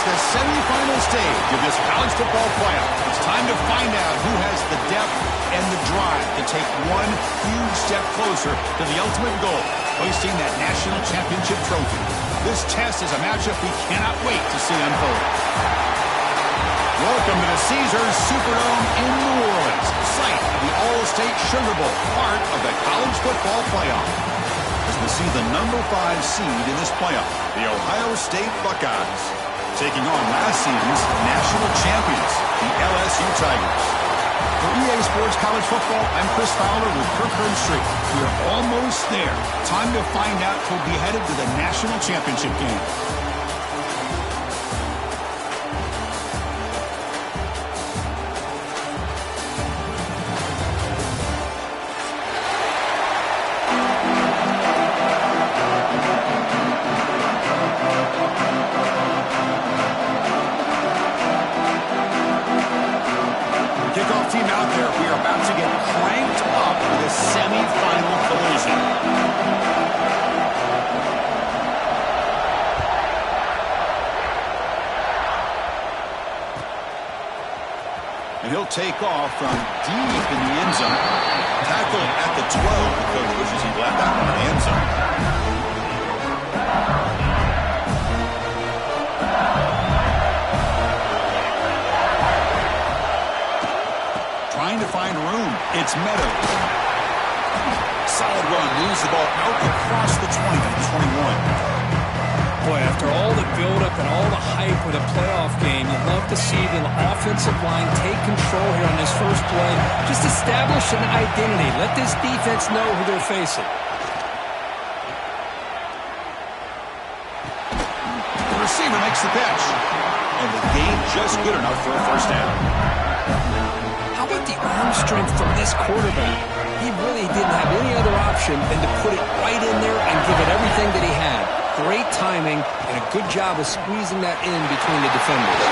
It's the semifinal stage of this college football playoff. It's time to find out who has the depth and the drive to take one huge step closer to the ultimate goal, hoisting that national championship trophy. This test is a matchup we cannot wait to see unfold. Welcome to the Caesars Superdome in New Orleans, site of the All-State Sugar Bowl, part of the college football playoff. As we see the number 5 seed in this playoff, the Ohio State Buckeyes, taking on last season's national champions, the LSU Tigers. For EA Sports College Football, I'm Chris Fowler with Kirk Herbstreit. We are almost there. Time to find out who'll be headed to the national championship game. Team out there, we are about to get cranked up with a semi-final collision. And he'll take off from deep in the end zone. Tackle at the 12. The coach wishes he'd left that one in the end zone. Trying to find room. It's Meadows. Solid run. Moves the ball out across the 20 to the 21. Boy, after all the buildup and all the hype with a playoff game, you'd love to see the offensive line take control here on this first play. Just establish an identity. Let this defense know who they're facing. The receiver makes the catch. And the gain just good enough for a first down. How about the arm strength from this quarterback? He really didn't have any other option than to put it right in there and give it everything that he had. Great timing and a good job of squeezing that in between the defenders.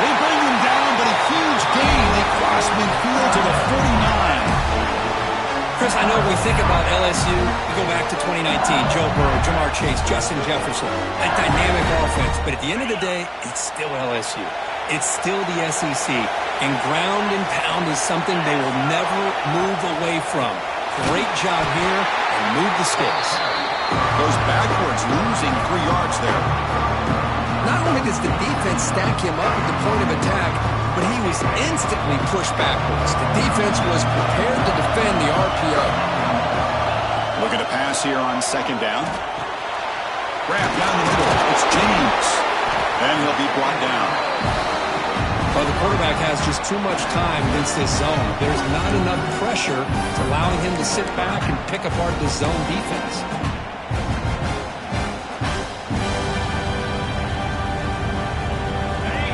They bring him down, but a huge gain. They cross midfield to the 49. Chris, I know we think about LSU, we go back to 2019, Joe Burrow, Jamar Chase, Justin Jefferson, that dynamic offense. But at the end of the day, it's still LSU. It's still the SEC, and ground and pound is something they will never move away from. Great job here, and move the sticks. Goes backwards, losing 3 yards there. Not only does the defense stack him up at the point of attack, but he was instantly pushed backwards. The defense was prepared to defend the RPO. Looking to pass here on second down. Grab down the middle. It's James. And he'll be brought down. Well, the quarterback has just too much time against this zone. There's not enough pressure to allowing him to sit back and pick apart the zone defense.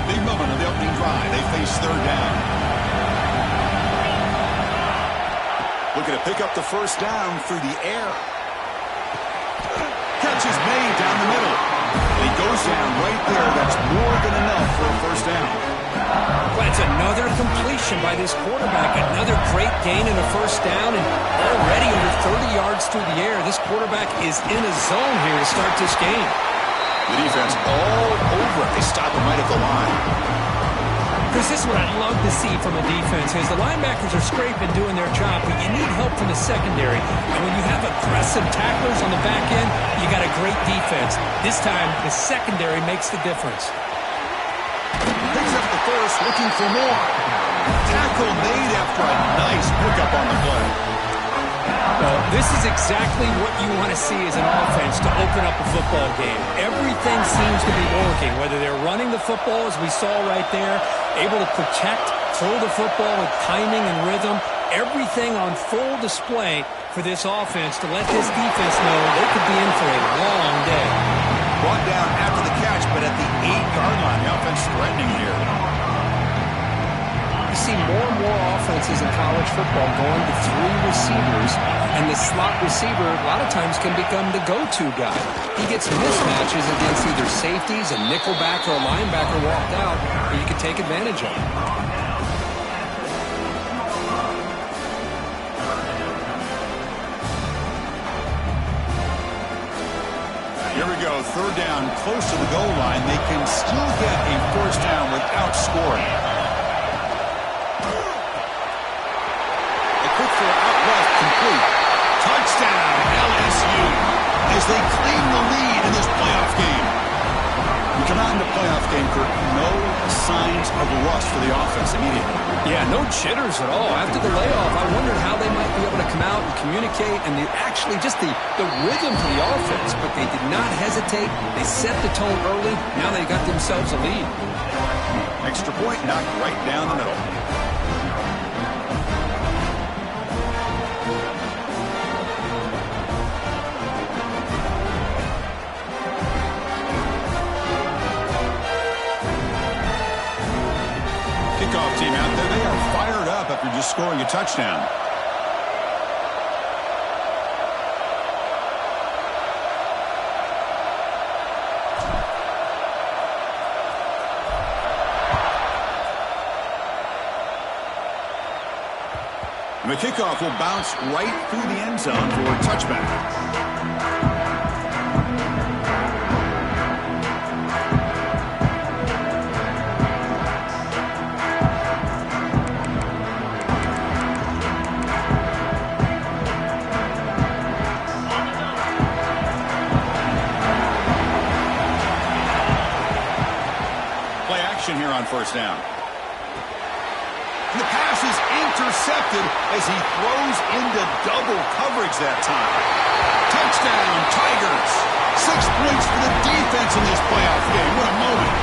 Big moment of the opening drive. They face third down. Looking to pick up the first down through the air. Catch is made down the middle. And he goes down right there. That's more than enough for a first down. Well, it's another completion by this quarterback. Another great gain in a first down, and already over 30 yards through the air. This quarterback is in a zone here to start this game. The defense all over it. They stop him right at the line. Chris, this is what I'd love to see from a defense is the linebackers are scraping, doing their job, but you need help from the secondary. And when you have aggressive tacklers on the back end, you got a great defense. This time, the secondary makes the difference. Picks up the first, looking for more. Tackle made after a nice pickup on the play. Well, this is exactly what you want to see as an offense to open up a football game. Everything seems to be working, whether they're running the football, as we saw right there, able to protect, throw the football with timing and rhythm. Everything on full display for this offense to let this defense know they could be in for a long day. Brought down after the catch, but at the 8-yard line, the offense threatening here. You see more and more offenses in college football going to 3 receivers, and the slot receiver a lot of times can become the go-to guy. He gets mismatches against either safeties, a nickelback, or a linebacker walked out, or you can take advantage of it. Here we go, third down close to the goal line, they can still get a first down without scoring. A quick throw out left, complete. Touchdown, LSU, as they claim the lead in this playoff game. We come out in the playoff game, Kurt, no signs of rust for the offense immediately. Yeah, no jitters at all. After the layoff, I wondered how they might be able to come out and communicate and actually just the rhythm to the offense. But they did not hesitate. They set the tone early. Now they got themselves a lead. Extra point knocked right down the middle. Kickoff team out there. They are fired up after just scoring a touchdown. And the kickoff will bounce right through the end zone for a touchback. Here on first down. And the pass is intercepted as he throws into double coverage that time. Touchdown, Tigers. 6 points for the defense in this playoff game. What a moment.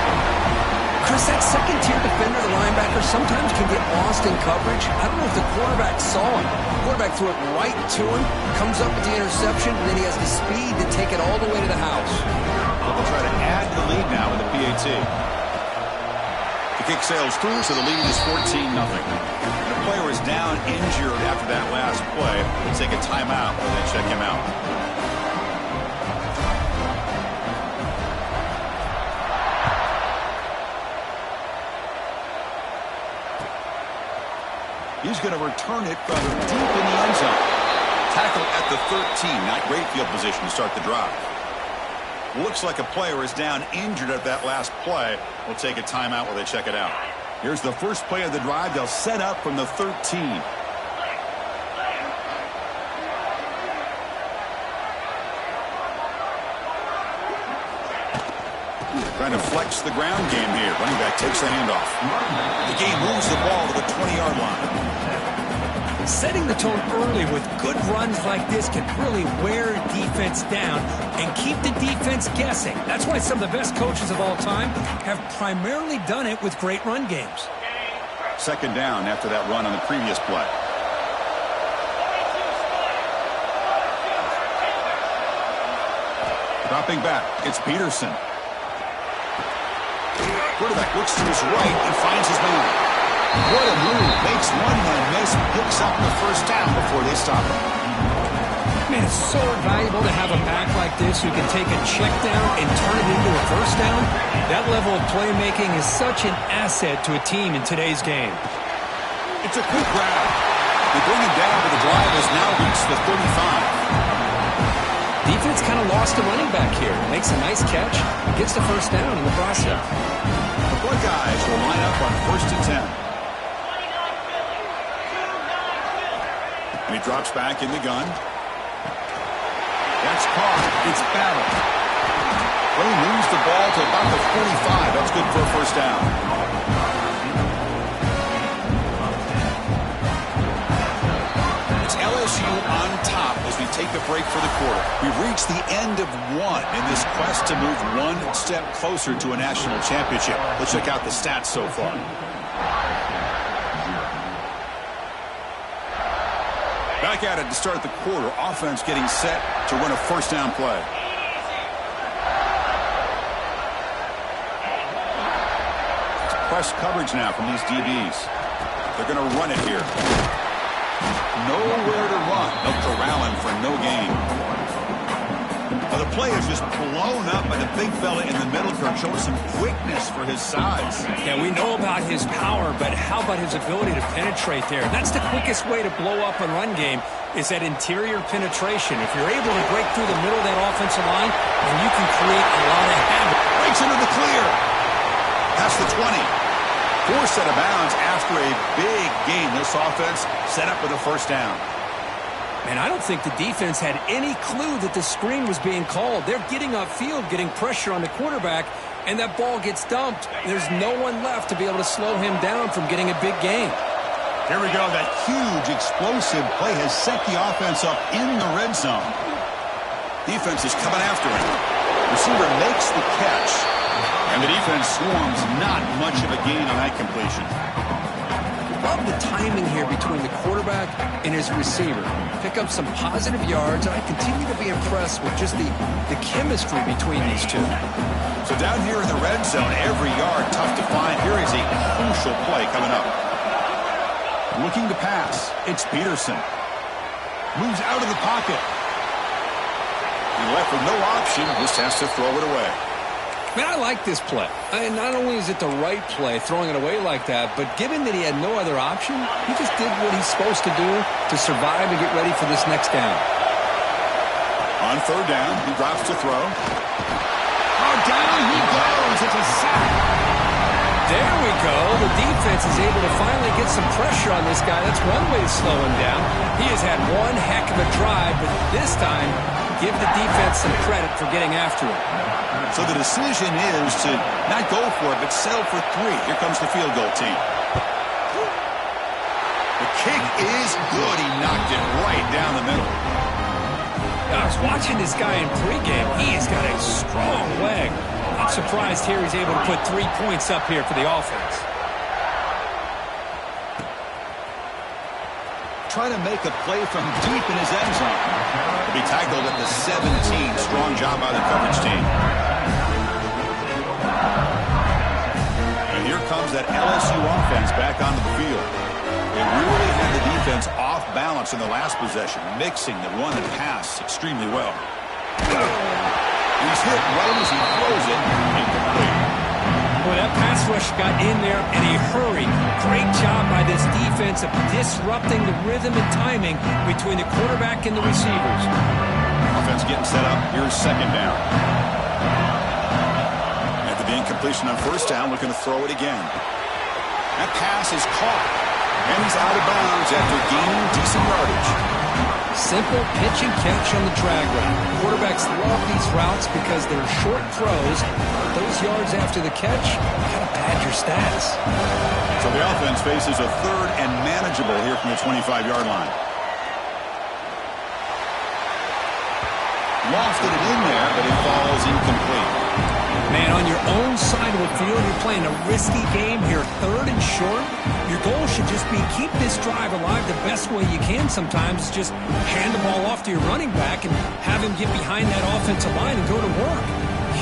Chris, that second-tier defender, the linebacker, sometimes can get lost in coverage. I don't know if the quarterback saw him. The quarterback threw it right to him, comes up with the interception, and then he has the speed to take it all the way to the house. They'll try to add to the lead now with the PAT. The kick sails through, so the lead is 14-0. The player is down injured after that last play. We'll take a timeout while they check him out. He's going to return it from deep in the end zone. Tackle at the 13. Not great field position to start the drive. Looks like a player is down injured at that last play. We'll take a timeout while they check it out. Here's the first play of the drive. They'll set up from the 13. Trying to flex the ground game here. Running back takes the handoff. The game moves the ball to the 20-yard line. Setting the tone early with good runs like this can really wear defense down and keep the defense guessing. That's why some of the best coaches of all time have primarily done it with great run games. Second down after that run on the previous play. Dropping back, it's Peterson. Quarterback looks to his right and finds his man. What a move. Makes one man miss, picks up the first down before they stop him. Man, it's so valuable to have a back like this who can take a check down and turn it into a first down. That level of playmaking is such an asset to a team in today's game. It's a quick grab. They bring him down, but the drive has now reached the 35. Defense kind of lost a running back here. Makes a nice catch, gets the first down in the process. The Buckeyes will line up on 1st and 10. And he drops back in the gun. That's caught. It's battled. Well, he moves the ball to about the 45. That's good for a first down. It's LSU on top as we take a break for the quarter. We've reached the end of one in this quest to move one step closer to a national championship. Let's check out the stats so far. Back at it to start the quarter. Offense getting set to run a first down play. It's press coverage now from these DBs. They're going to run it here. Nowhere to run. They'll corral him for no gain. Well, the play is just blown up by the big fella in the middle, Kirk, showing some quickness for his size. Yeah, we know about his power, but how about his ability to penetrate there? That's the quickest way to blow up a run game, is that interior penetration. If you're able to break through the middle of that offensive line, then you can create a lot of havoc. Breaks into the clear. That's the 20. Forced out of bounds after a big gain. This offense set up with a first down. And I don't think the defense had any clue that the screen was being called. They're getting upfield, getting pressure on the quarterback, and that ball gets dumped. There's no one left to be able to slow him down from getting a big gain. Here we go. That huge, explosive play has set the offense up in the red zone. Defense is coming after him. Receiver makes the catch, and the defense swarms. Not much of a gain on that completion. Love the timing here between the quarterback and his receiver. Pick up some positive yards, and I continue to be impressed with just the chemistry between these two. So down here in the red zone, every yard tough to find. Here is a crucial play coming up. Looking to pass. It's Peterson. Moves out of the pocket. He left with no option. Just has to throw it away. Man, I like this play. Not only is it the right play, throwing it away like that, but given that he had no other option, he just did what he's supposed to do to survive and get ready for this next down. On third down, he drops to throw. Oh, down he goes. It's a sack. There we go. The defense is able to finally get some pressure on this guy. That's one way to slow him down. He has had one heck of a drive, but this time, give the defense some credit for getting after him. So the decision is to not go for it, but settle for 3. Here comes the field goal team. The kick is good. He knocked it right down the middle. I was watching this guy in pregame. He's got a strong leg. I'm surprised here he's able to put 3 points up here for the offense. Try to make a play from deep in his end zone. To be tackled at the 17. Strong job by the coverage team. And here comes that LSU offense back onto the field. They really had the defense off balance in the last possession, mixing the run and pass extremely well. He's hit right as he throws it. Incomplete. Boy, that pass rush got in there in a hurry. Great job by this defense of disrupting the rhythm and timing between the quarterback and the receivers. Offense getting set up. Here's second down. After the incompletion on first down, looking to throw it again. That pass is caught. And he's out of bounds after gaining decent yardage. Simple pitch and catch on the drag route. Quarterbacks love these routes because they're short throws. Those yards after the catch, gotta pad your stats. So the offense faces a third and manageable here from the 25-yard line. Lofted it in there, but it falls incomplete. Man, on your own side of the field, you're playing a risky game here, third and short. Your goal should just be keep this drive alive the best way you can sometimes. Just hand the ball off to your running back and have him get behind that offensive line and go to work.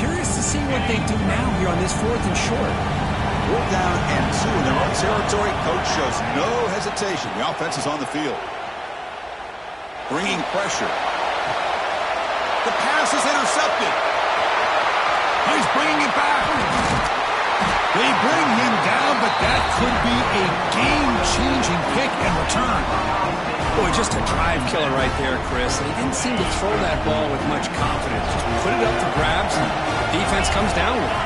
Curious to see what they do now here on this fourth and short. 4th down and 2 in their own territory. Coach shows no hesitation. The offense is on the field. Bringing pressure. The pass is intercepted. He's bringing it back. They bring him down, but that could be a game-changing pick and return. Boy, just a drive killer right there, Chris. And he didn't seem to throw that ball with much confidence. Just put it up for grabs, and defense comes down with it.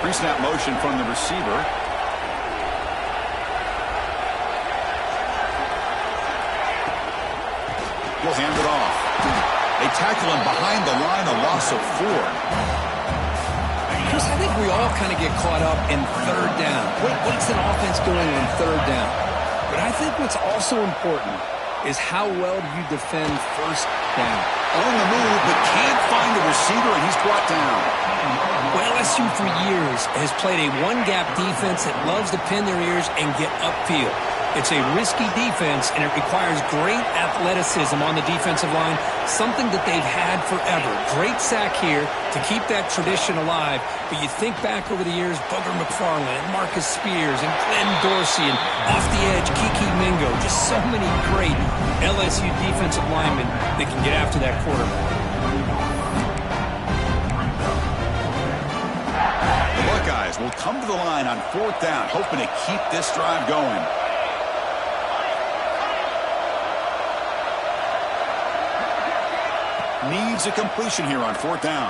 Pre-snap motion from the receiver. He'll hand it off. They tackle him behind the line, a loss of 4. Chris, I think we all kind of get caught up in third down. What's an offense doing on third down? But I think what's also important is how well do you defend first down. On the move, but can't find a receiver, and he's brought down. Well, LSU for years has played a one-gap defense that loves to pin their ears and get upfield. It's a risky defense, and it requires great athleticism on the defensive line, something that they've had forever. Great sack here to keep that tradition alive. But you think back over the years, Booger McFarland and Marcus Spears and Glenn Dorsey and off the edge, Kiki Mingo. Just so many great LSU defensive linemen that can get after that quarterback. Buckeyes will come to the line on 4th down, hoping to keep this drive going. Needs a completion here on 4th down.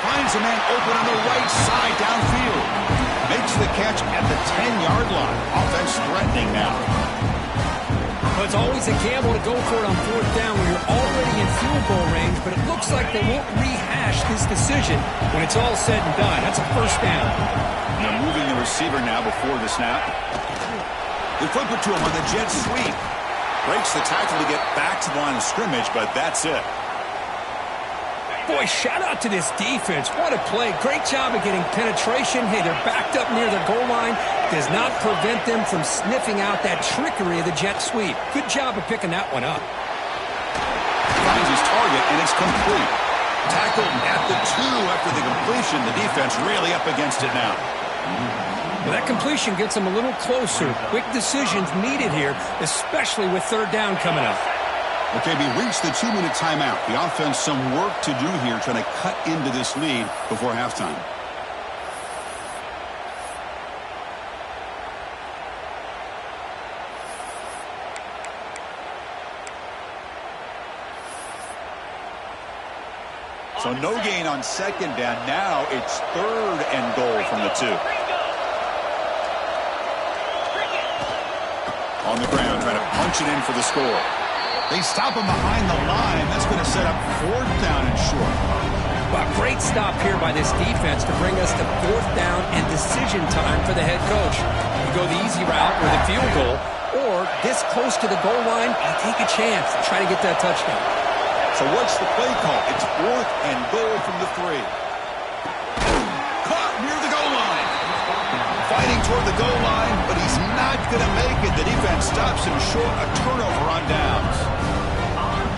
Finds a man open on the right side downfield. Makes the catch at the 10-yard line. Offense threatening now. Well, it's always a gamble to go for it on 4th down when you're already in field goal range, but it looks like they won't rehash this decision when it's all said and done. That's a first down. They're moving the receiver now before the snap. They flip it to him on the jet sweep. Breaks the tackle to get back to the line of scrimmage, but that's it. Boy, shout out to this defense. What a play. Great job of getting penetration. Hey, they're backed up near the goal line. Does not prevent them from sniffing out that trickery of the jet sweep. Good job of picking that one up. Finds his target, and it's complete. Tackled at the 2 after the completion. The defense really up against it now. Well, that completion gets them a little closer. Quick decisions needed here, especially with 3rd down coming up. Okay, we reached the 2-minute timeout. The offense some work to do here trying to cut into this lead before halftime. So no gain on 2nd down. Now it's 3rd and goal from the 2. On the ground, trying to punch it in for the score. They stop him behind the line. That's going to set up 4th down and short. Well, great stop here by this defense to bring us to 4th down and decision time for the head coach. You go the easy route with a field goal, or this close to the goal line, you take a chance to try to get that touchdown. So what's the play call? It's 4th and goal from the 3. Caught near the goal line. Fighting toward the goal line, but he's not going to make it. The defense stops him short. A turnover on downs.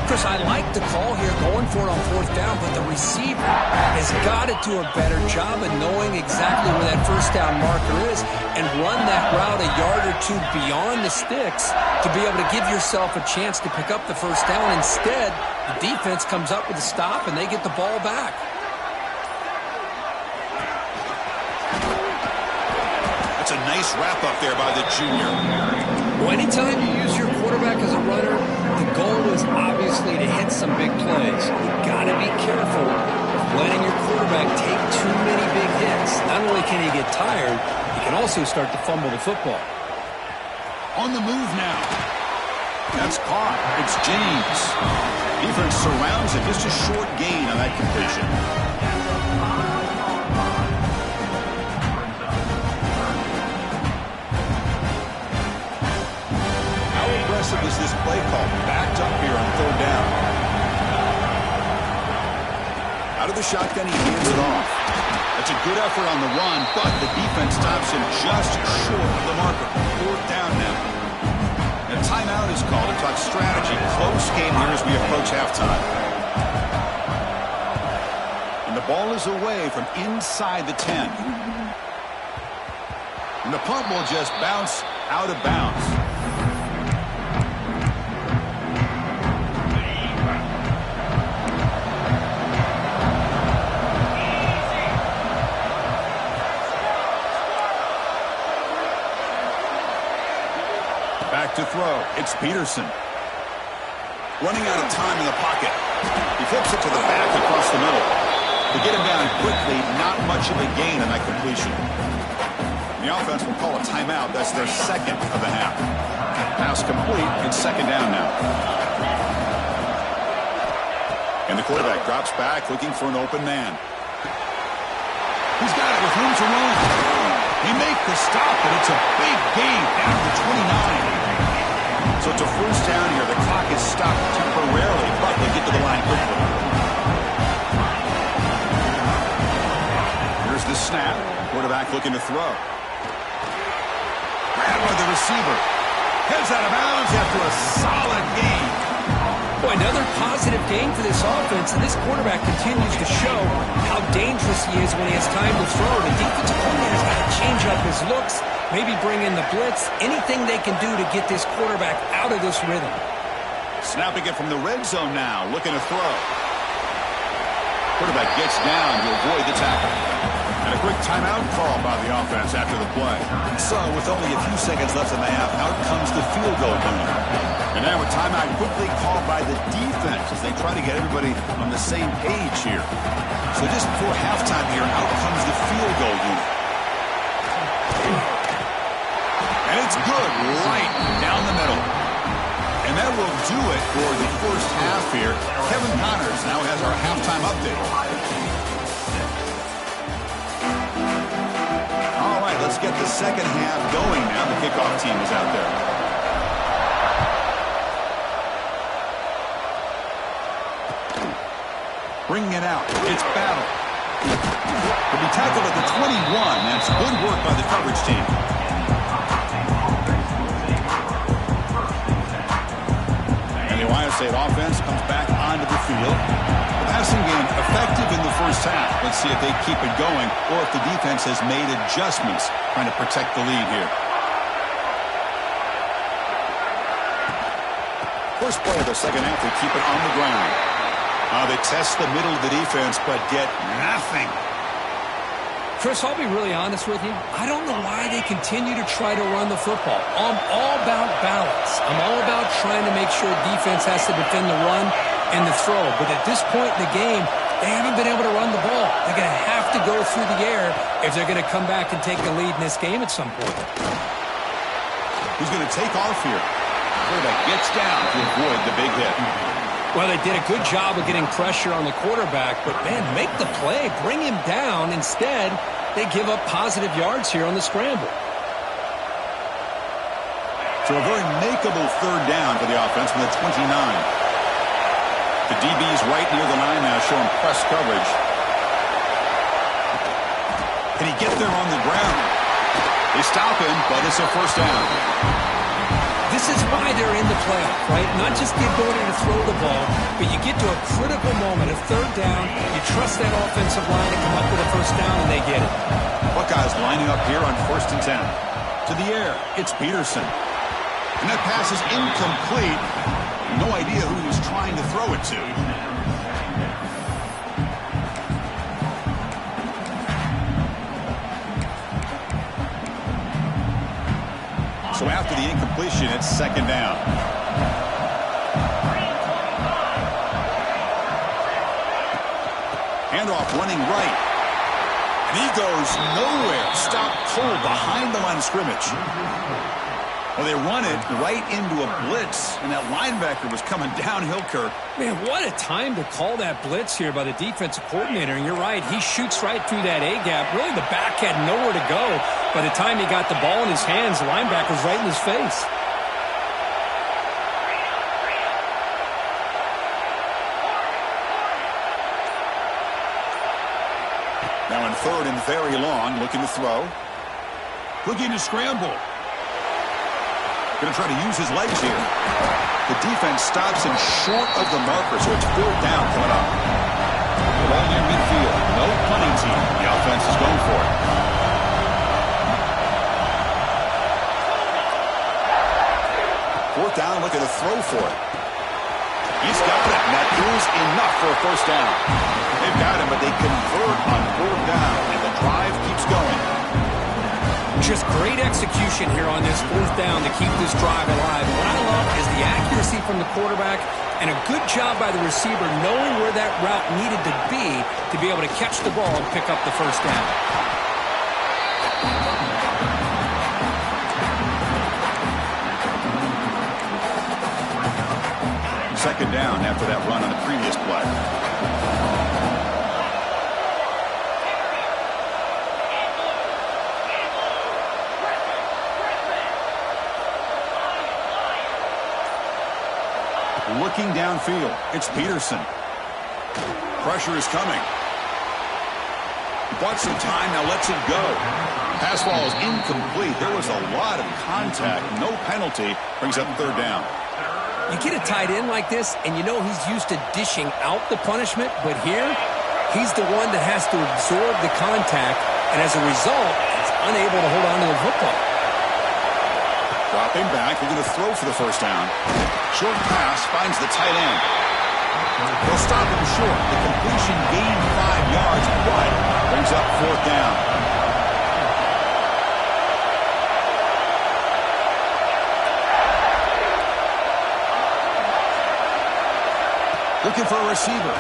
Chris, I like the call here going for it on 4th down, but the receiver has got to do a better job of knowing exactly where that 1st down marker is and run that route a yard or 2 beyond the sticks to be able to give yourself a chance to pick up the 1st down. Instead, the defense comes up with a stop and they get the ball back. That's a nice wrap up there by the junior. Well, anytime you use your quarterback as a runner, the goal is obviously to hit some big plays. You've got to be careful of letting your quarterback take too many big hits. Not only can he get tired, he can also start to fumble the football. On the move now. That's caught. It's James. Defense surrounds it. Just a short gain on that completion. Is this play call backed up here on 3rd down? Out of the shotgun, he hands it off. That's a good effort on the run, but the defense stops him just short of the marker. 4th down now. And a timeout is called to talk strategy. Close game here as we approach halftime. And the ball is away from inside the 10. And the punt will just bounce out of bounds. Back to throw. It's Peterson. Running out of time in the pocket. He flips it to the back across the middle. To get him down quickly, not much of a gain on that completion. The offense will call a timeout. That's their 2nd of the half. Pass complete. It's 2nd down now. And the quarterback drops back looking for an open man. He's got it with room to run. He makes the stop, and it's a big gain down to 29. So it's a 1st down here. The clock is stopped temporarily, but they get to the line quickly. Here's the snap. Quarterback looking to throw. Grabbed by the receiver. Heads out of bounds after a solid gain. Boy, another positive gain for this offense, and this quarterback continues to show how dangerous he is when he has time to throw. The defensive coordinator's got to change up his looks, maybe bring in the blitz, anything they can do to get this quarterback out of this rhythm. Snapping it from the red zone now, looking to throw. Quarterback gets down to avoid the tackle. And a quick timeout call by the offense after the play. So with only a few seconds left in the half, out comes the field goal unit. And now a timeout quickly called by the defense as they try to get everybody on the same page here. So just before halftime here, out comes the field goal unit. And it's good right down the middle. And that will do it for the first half here. Kevin Connors now has our halftime update. All right, let's get the second half going now. The kickoff team is out there. Bringing it out. It's Battle. He'll be tackled at the 21. That's good work by the coverage team. And the Ohio State offense comes back onto the field. The passing game effective in the first half. Let's see if they keep it going or if the defense has made adjustments trying to protect the lead here. First play of the second half, they keep it on the ground. They test the middle of the defense, but get nothing. Chris, I'll be really honest with you. I don't know why they continue to try to run the football. I'm all about balance. I'm all about trying to make sure defense has to defend the run and the throw. But at this point in the game, they haven't been able to run the ball. They're going to have to go through the air if they're going to come back and take the lead in this game at some point. Who's going to take off here? Quarterback gets down to avoid the big hit. Well, they did a good job of getting pressure on the quarterback, but, man, make the play. Bring him down. Instead, they give up positive yards here on the scramble. So a very makeable third down for the offense from the 29. The DB's right near the line now showing press coverage. Can he get there on the ground? They stop him, but it's a first down. This is why they're in the playoff, right? Not just the ability to throw the ball, but you get to a critical moment, a third down, you trust that offensive line to come up with a first down, and they get it. Buckeyes lining up here on 1st and 10. To the air, it's Peterson. And that pass is incomplete. No idea who he was trying to throw it to. So after the incompletion, it's second down. Handoff running right. And he goes nowhere. Stop cold behind the line of scrimmage. Well, they run it right into a blitz, and that linebacker was coming downhill, Kirk. Man, what a time to call that blitz here by the defensive coordinator. And you're right, he shoots right through that A-gap. Really, the back had nowhere to go. By the time he got the ball in his hands, the linebacker's right in his face. Now in third and very long, looking to throw. Looking to scramble. Going to try to use his legs here. The defense stops him short of the marker, so it's fourth down coming up. The ball near midfield. No punting team. The offense is going for it. Fourth down, looking to throw for it. He's got it, and that is enough for a first down. They've got him, but they convert on fourth down, and the drive keeps going. Just great execution here on this fourth down to keep this drive alive. What I love is the accuracy from the quarterback and a good job by the receiver knowing where that route needed to be able to catch the ball and pick up the first down. Second down after that run on the previous play. Looking downfield, it's Peterson. Pressure is coming. Bought some time, now lets it go. Pass ball is incomplete. There was a lot of contact, no penalty. Brings up third down. You get a tight end like this, and you know he's used to dishing out the punishment, but here, he's the one that has to absorb the contact, and as a result, he's unable to hold on to the football. Dropping back, they're going to throw for the first down. Short pass finds the tight end. They'll stop him short. The completion gained 5 yards, but Brings up fourth down. Looking for a receiver.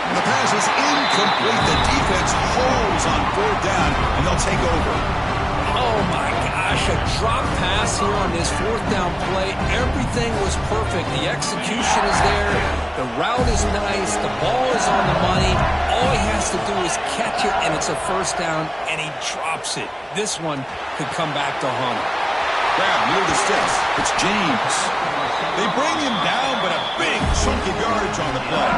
The pass is incomplete. The defense holds on fourth down, and they'll take over. Oh, my gosh, a drop pass here on this fourth down play. Everything was perfect. The execution is there. The route is nice. The ball is on the money. All he has to do is catch it, and it's a first down, and he drops it. This one could come back to haunt him. Grab near the sticks. It's James. They bring him down, but a big chunk of yardage on the play.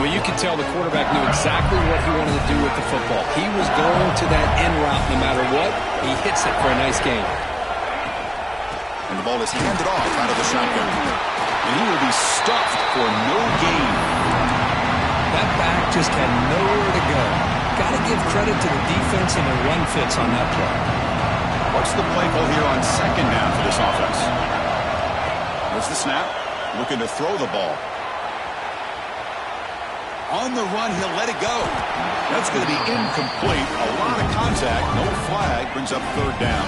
Well, you can tell the quarterback knew exactly what he wanted to do with the football. He was going to that end route no matter what. He hits it for a nice gain. And the ball is handed off out of the shotgun. And he will be stuffed for no gain. That back just had nowhere to go. Got to give credit to the defense and the run fits on that play. What's the play call here on second down for this offense? There's the snap. Looking to throw the ball. On the run, he'll let it go. That's going to be incomplete. A lot of contact. No flag. Brings up third down.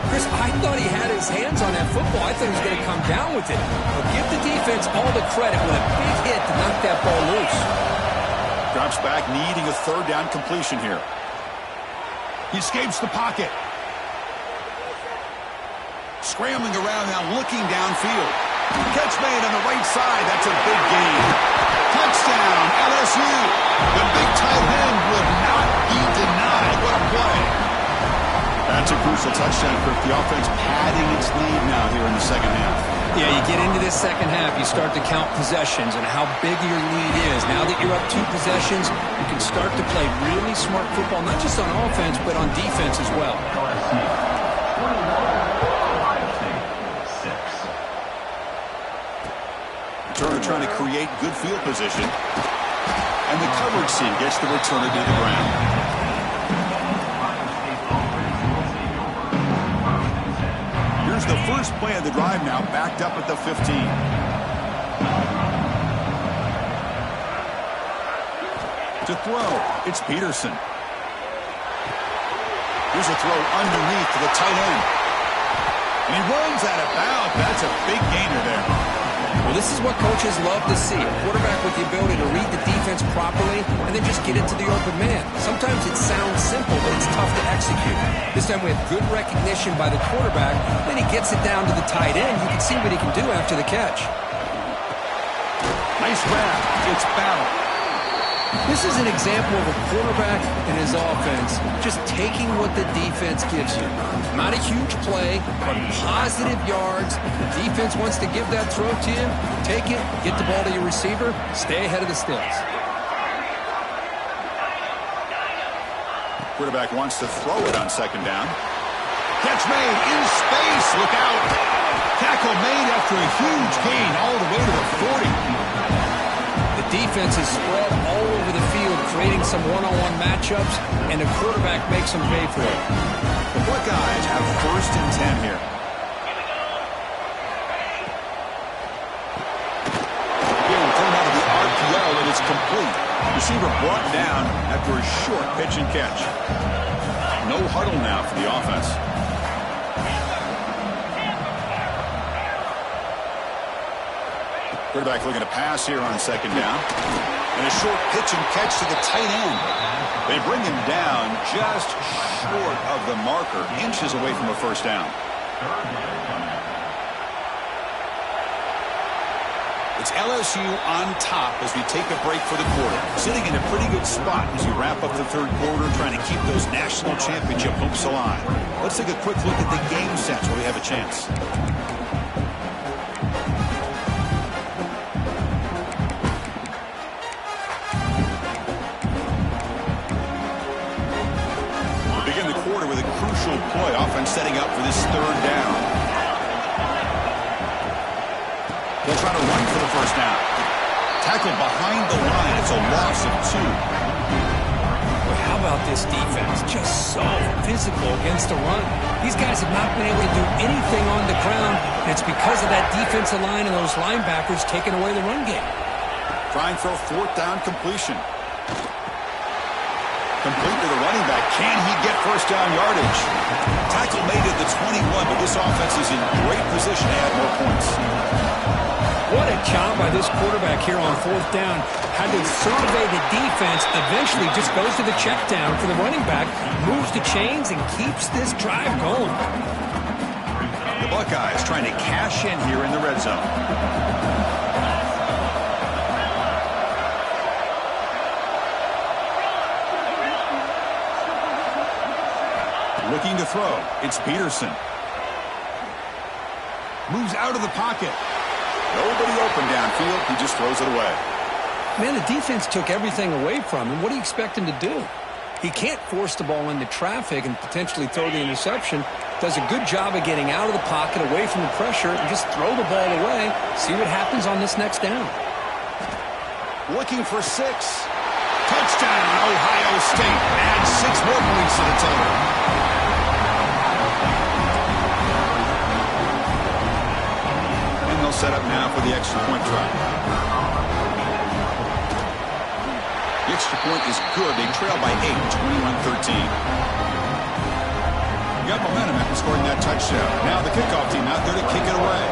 Chris, I thought he had his hands on that football. I thought he was going to come down with it. But give the defense all the credit with a big hit to knock that ball loose. Drops back, needing a third down completion here. He escapes the pocket. Scrambling around now, looking downfield. Catch made on the right side. That's a big gain. Touchdown, LSU. The big tight end will not be denied. What a play. That's a crucial touchdown for the offense, padding its lead now here in the second half. Yeah, you get into this second half, you start to count possessions and how big your lead is. Now that you're up 2 possessions, you can start to play really smart football, not just on offense, but on defense as well. Turner trying to create good field position. And the coverage scene gets the returner to the ground. Here's the first play of the drive now, backed up at the 15. To throw, it's Peterson. Here's a throw underneath to the tight end. And he runs out of bounds. That's a big gainer there. Well, this is what coaches love to see. A quarterback with the ability to read the defense properly and then just get it to the open man. Sometimes it sounds simple, but it's tough to execute. This time we have good recognition by the quarterback. Then he gets it down to the tight end. You can see what he can do after the catch. Nice grab. It's Battle. This is an example of a quarterback and his offense just taking what the defense gives you. Not a huge play, but positive yards. The defense wants to give that throw to you. Take it, get the ball to your receiver, stay ahead of the sticks. Quarterback wants to throw it on second down. Catch made in space. Look out. Tackle made after a huge gain all the way to the 40. The defense is spread all over the field, creating some one-on-one matchups, and the quarterback makes them pay for it. The Buckeyes have first and 10 here. Again, thrown out of the RPO, and it's complete. Receiver brought down after a short pitch and catch. No huddle now for the offense. Quarterback looking to pass here on second down. And a short pitch and catch to the tight end. They bring him down just short of the marker, inches away from a first down. It's LSU on top as we take a break for the quarter. Sitting in a pretty good spot as we wrap up the third quarter, trying to keep those national championship hopes alive. Let's take a quick look at the game sets where we have a chance. With a crucial play, offense setting up for this third down. They'll try to run for the first down. Tackle behind the line. It's a loss of 2. Well, how about this defense? Just so physical against the run. These guys have not been able to do anything on the ground, and it's because of that defensive line and those linebackers taking away the run game. Trying for a fourth down completion. Complete to the running back. Can he get first down yardage? Tackle made at the 21, but this offense is in great position to add more points. What a job by this quarterback here on fourth down. Had to survey the defense, eventually just goes to the check down for the running back, moves the chains, and keeps this drive going. The Buckeyes trying to cash in here in the red zone. Looking to throw. It's Peterson. Moves out of the pocket. Nobody open downfield. He just throws it away. Man, the defense took everything away from him. What do you expect him to do? He can't force the ball into traffic and potentially throw the interception. Does a good job of getting out of the pocket, away from the pressure, and just throw the ball away. See what happens on this next down. Looking for 6. Touchdown, Ohio State. Add 6 more points to the total. And they'll set up now for the extra point try. The extra point is good. They trail by 8, 21-13. You got momentum after scoring that touchdown. Now the kickoff team out there to kick it away.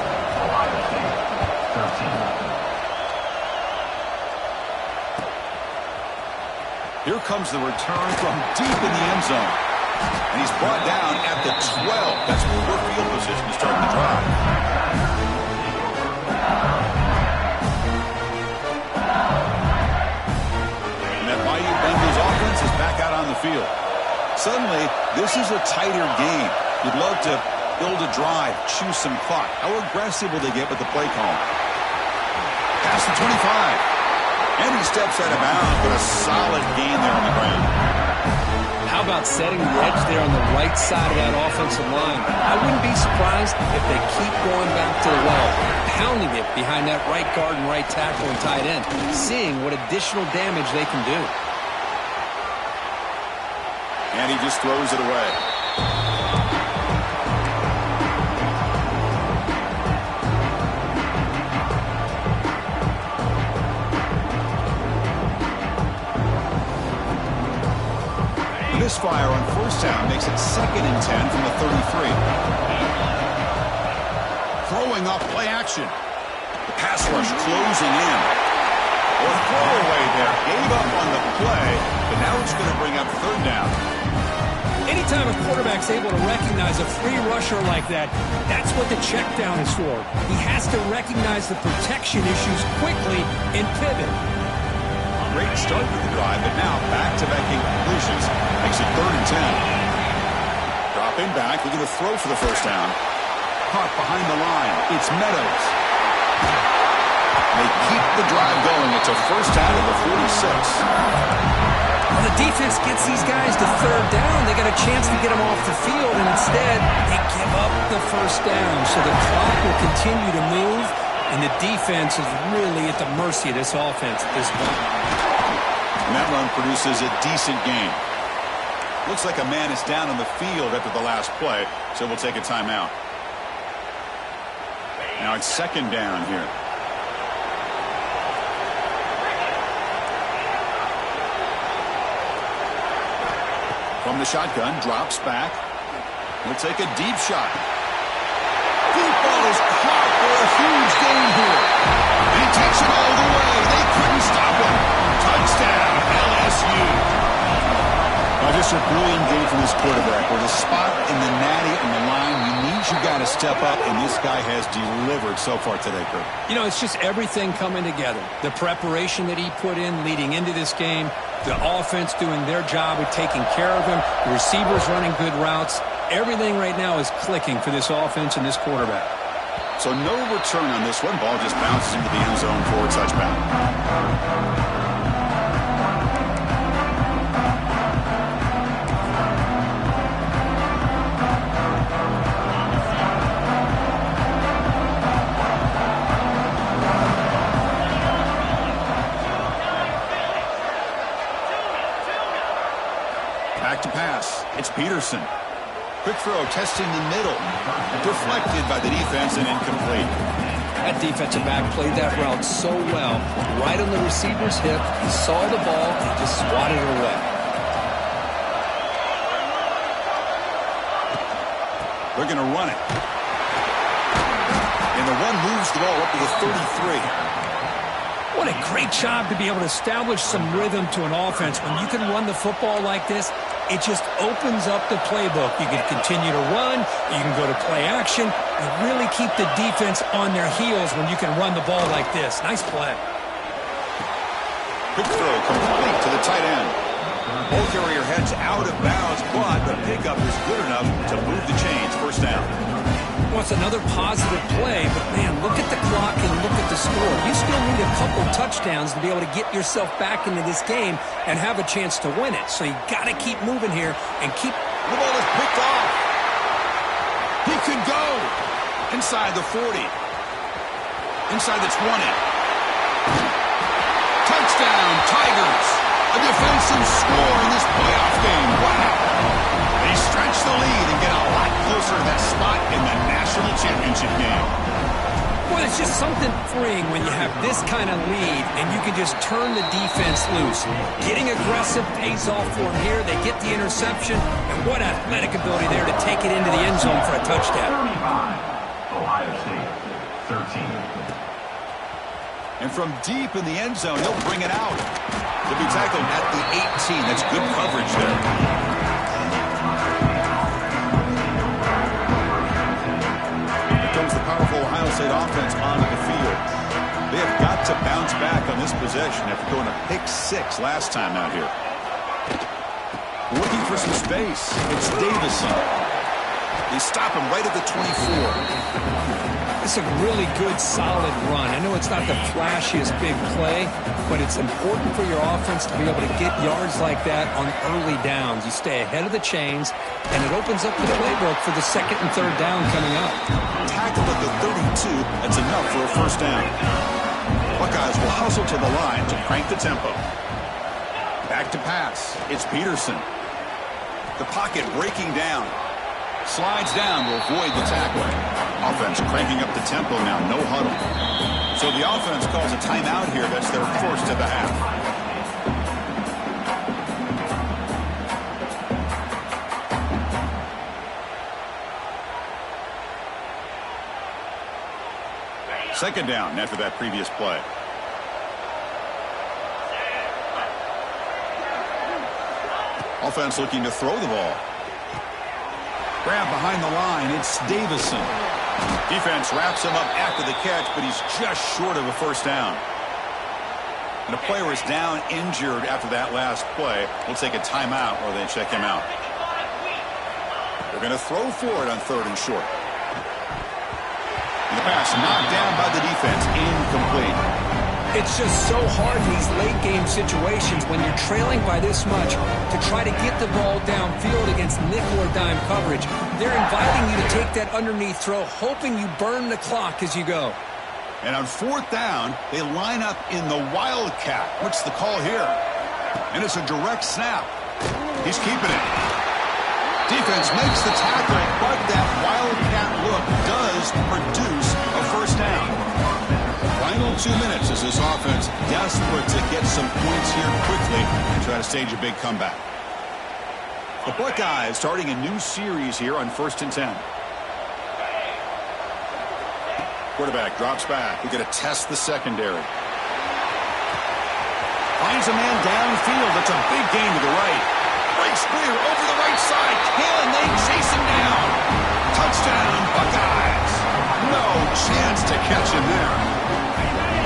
Here comes the return from deep in the end zone. And he's brought down at the 12. That's poor field position to start the drive. And that Bayou Bengals offense is back out on the field. Suddenly, this is a tighter game. You'd love to build a drive, choose some clock. How aggressive will they get with the play call? Past the 25. And he steps out of bounds, but a solid gain there on the ground. How about setting the edge there on the right side of that offensive line? I wouldn't be surprised if they keep going back to the well, pounding it behind that right guard and right tackle and tight end, seeing what additional damage they can do. And he just throws it away. Misfire on first down makes it 2nd and 10 from the 33. Throwing off play action. The pass rush closing in. Or throwaway there. Gave up on the play, but now it's going to bring up 3rd down. Anytime a quarterback's able to recognize a free rusher like that, that's what the check down is for. He has to recognize the protection issues quickly and pivot. Great start to the drive, but now back-to-back incompletions makes it 3rd and 10. Dropping back, looking to throw for the first down. Caught behind the line. It's Meadows. They keep the drive going. It's a first down at the 46. Well, the defense gets these guys to 3rd down. They got a chance to get them off the field, and instead they give up the first down. So the clock will continue to move, and the defense is really at the mercy of this offense at this point. And that run produces a decent gain. Looks like a man is down on the field after the last play, so we'll take a timeout. Now it's 2nd down here. From the shotgun, drops back. He'll take a deep shot. Deep ball is caught for a huge gain here. And he takes it all the way. They couldn't stop him. Touchdown, LSU. Now, just a brilliant game from this quarterback. With a spot in the natty on the line, you got to step up, and this guy has delivered so far today, Kurt. You know, it's just everything coming together. The preparation that he put in leading into this game, the offense doing their job of taking care of him, the receivers running good routes. Everything right now is clicking for this offense and this quarterback. So no return on this one. Ball just bounces into the end zone for a touchback. Back to pass. It's Peterson. Quick throw, testing the middle. Deflected by the defense and incomplete. That defensive back played that route so well. Right on the receiver's hip. He saw the ball and just swatted it away. They're going to run it. And the run moves the ball up to the 33. What a great job to be able to establish some rhythm to an offense. When you can run the football like this, it just opens up the playbook. You can continue to run. You can go to play action. You really keep the defense on their heels when you can run the ball like this. Nice play. Quick throw complete to the tight end. Ball carrier heads out of bounds, but the pickup is good enough to move the chains. First down. Well, it's another positive play, but, man, look at the clock and look at the score. You still need a couple touchdowns to be able to get yourself back into this game and have a chance to win it. So you got to keep moving here and keep... The ball is picked off. He could go inside the 40. Inside the 20. Touchdown, Tigers. A defensive score in this playoff game. Wow. They stretch the lead and get a lot closer to that spot in the national championship game. Well, it's just something freeing when you have this kind of lead and you can just turn the defense loose. Getting aggressive pays off for them here. They get the interception, and what athletic ability there to take it into the end zone for a touchdown. 35, Ohio State, 13. And from deep in the end zone, he'll bring it out. To be tackled at the 18. That's good coverage there. Here comes the powerful Ohio State offense onto the field. They have got to bounce back on this possession after going a pick 6 last time out here. Looking for some space. It's Davison. They stop him right at the 24. It's a really good, solid run. I know it's not the flashiest big play, but it's important for your offense to be able to get yards like that on early downs. You stay ahead of the chains, and it opens up the playbook for the second and third down coming up. Tackled at the 32. That's enough for a first down. Buckeyes will hustle to the line to crank the tempo. Back to pass. It's Peterson. The pocket breaking down. Slides down to avoid the tackle. Offense cranking up the tempo now, no huddle. So the offense calls a timeout here. That's their first of the half. Second down after that previous play. Offense looking to throw the ball. Grab behind the line. It's Davison. Defense wraps him up after the catch, but he's just short of a first down. And the player is down injured after that last play. We'll take a timeout or they check him out. They're going to throw for it on third and short. And the pass knocked down by the defense. Incomplete. It's just so hard in these late-game situations when you're trailing by this much to try to get the ball downfield against nickel or dime coverage. They're inviting you to take that underneath throw, hoping you burn the clock as you go. And on fourth down, they line up in the Wildcat. What's the call here? And it's a direct snap. He's keeping it. Defense makes the tackle, but that Wildcat look does produce a first down. Final 2 minutes as this offense desperate to get some points here quickly and try to stage a big comeback. The Buckeyes starting a new series here on 1st and 10. Quarterback drops back. We're going to test the secondary. Finds a man downfield. That's a big gain to the right. Breaks clear over the right side. Can they chase him down? Touchdown, Buckeyes. No chance to catch him there.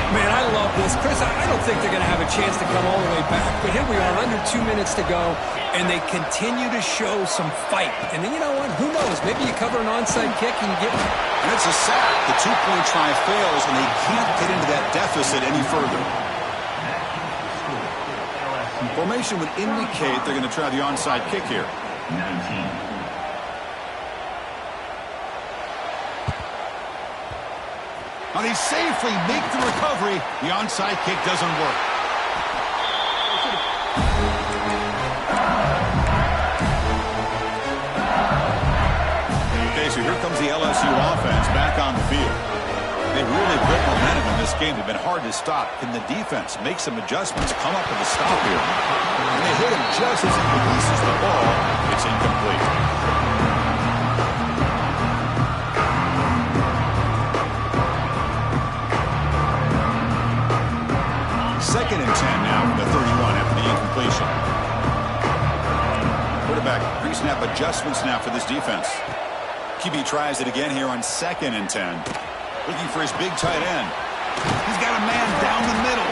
Man, I love this. Chris, I don't think they're going to have a chance to come all the way back. But here we are, under 2 minutes to go, and they continue to show some fight. And then, you know what? Who knows? Maybe you cover an onside kick and you get one. And it's a sack. The two-point try fails, and they can't get into that deficit any further. Formation would indicate they're going to try the onside kick here. 19. Now they safely make the recovery. The onside kick doesn't work. Okay, so here comes the LSU offense back on the field. They've really built momentum in this game. They've been hard to stop. Can the defense make some adjustments, come up with a stop here? And they hit him just as he releases the ball. It's incomplete. 2nd and 10 now from the 31 after the incompletion. Quarterback pre-snap adjustments now for this defense. QB tries it again here on 2nd and 10. Looking for his big tight end. He's got a man down the middle.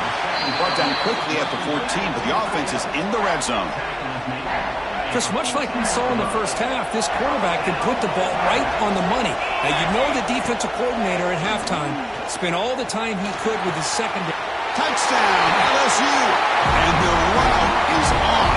He brought down quickly at the 14, but the offense is in the red zone. Just much like we saw in the first half, this quarterback can put the ball right on the money. Now, you know the defensive coordinator at halftime spent all the time he could with his secondary. Touchdown, LSU! And the route is on.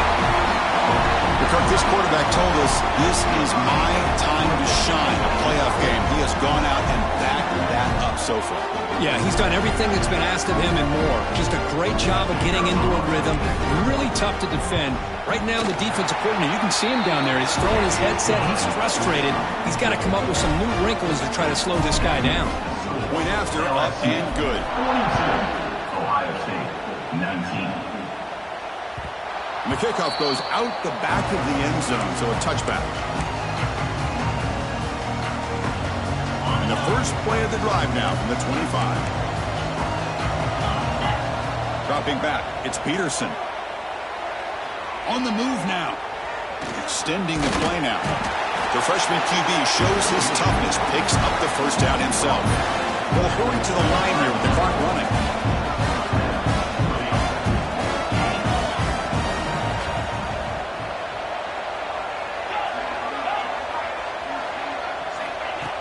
Because this quarterback told us this is my time to shine, a playoff game. He has gone out and backed that up so far. Yeah, he's done everything that's been asked of him and more. Just a great job of getting into a rhythm. Really tough to defend. Right now, the defensive coordinator, you can see him down there. He's throwing his headset. He's frustrated. He's got to come up with some new wrinkles to try to slow this guy down. Point after, up and good. 42, Ohio State, 19. And the kickoff goes out the back of the end zone, so a touchback. And the first play of the drive now from the 25. Dropping back, it's Peterson. On the move now. Extending the play now. The freshman QB shows his toughness, picks up the first down himself. Will hurry to the line here with the clock running.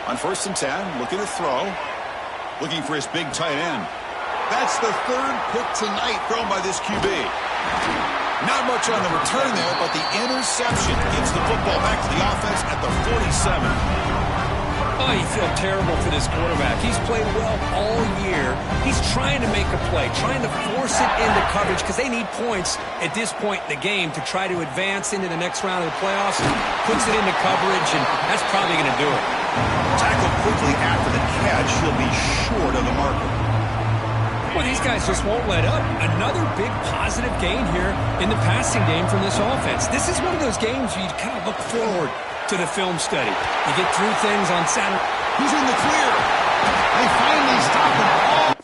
On 1st and 10, looking to throw. Looking for his big tight end. That's the 3rd pick tonight thrown by this QB. Not much on the return there, but the interception gives the football back to the offense at the 47. Oh, you feel terrible for this quarterback. He's played well all year. He's trying to make a play, trying to force it into coverage because they need points at this point in the game to try to advance into the next round of the playoffs. Puts it into coverage, and that's probably going to do it. Tackled quickly after the catch. He'll be short of the marker. Well, these guys just won't let up. Another big positive gain here in the passing game from this offense. This is one of those games where you kind of look forward to the film study. You get through things on Saturday. He's in the clear. They finally stop him all.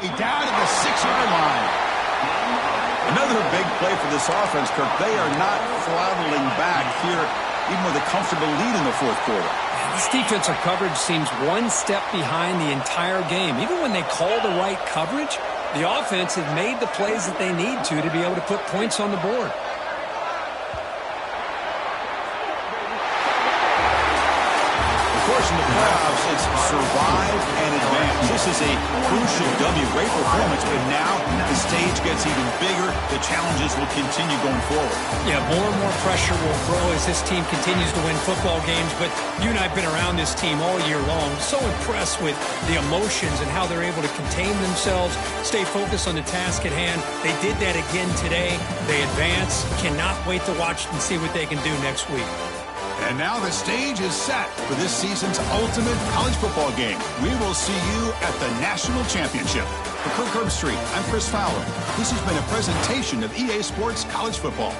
Down at the 6-yard line. Another big play for this offense, Kirk. They are not throttling back here, even with a comfortable lead in the 4th quarter. This defensive coverage seems one step behind the entire game. Even when they call the right coverage, the offense has made the plays that they need to be able to put points on the board. Of course, in the playoffs, it's survive and advance. This is a crucial W. Great performance, but now the stage gets even bigger. The challenges will continue going forward. Yeah, more and more pressure will grow as this team continues to win football games, but you and I have been around this team all year long. So impressed with the emotions and how they're able to contain themselves, stay focused on the task at hand. They did that again today. They advance. Cannot wait to watch and see what they can do next week. And now the stage is set for this season's ultimate college football game. We will see you at the National Championship. For Kirk Herbstreit, I'm Chris Fowler. This has been a presentation of EA Sports College Football.